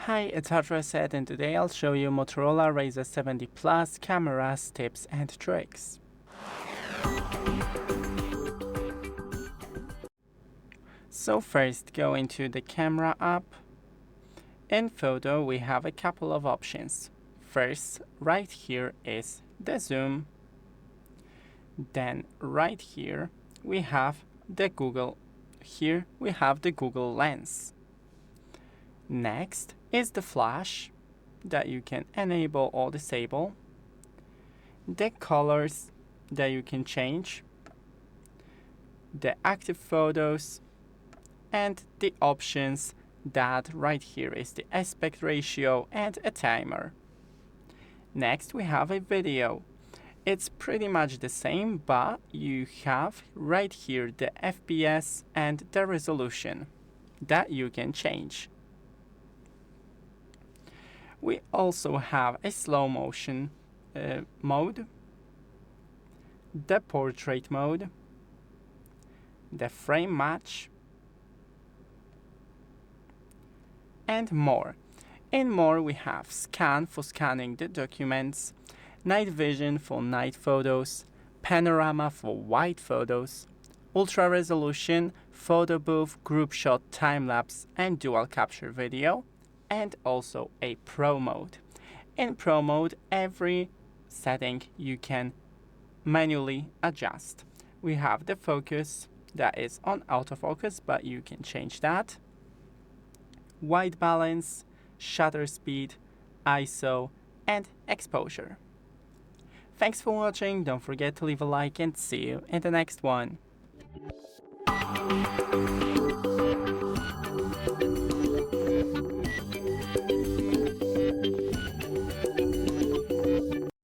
Hi, it's HardReset and today I'll show you Motorola Razr 70 Plus cameras, tips and tricks. So first, go into the camera app. In photo we have a couple of options. First, right here is the zoom. Then right here we have the Google. Here we have the Google Lens. Next is the flash that you can enable or disable, the colors that you can change, the active photos, and the options that right here is the aspect ratio and a timer. Next we have a video. It's pretty much the same, but you have right here the FPS and the resolution that you can change. We also have a slow motion mode, the portrait mode, the frame match, and more. In more we have scan for scanning the documents, night vision for night photos, panorama for wide photos, ultra resolution, photo booth, group shot, time-lapse and dual capture video, and also a Pro mode. In Pro mode, every setting you can manually adjust. We have the focus that is on autofocus, but you can change that. White balance, shutter speed, ISO, and exposure. Thanks for watching. Don't forget to leave a like and see you in the next one.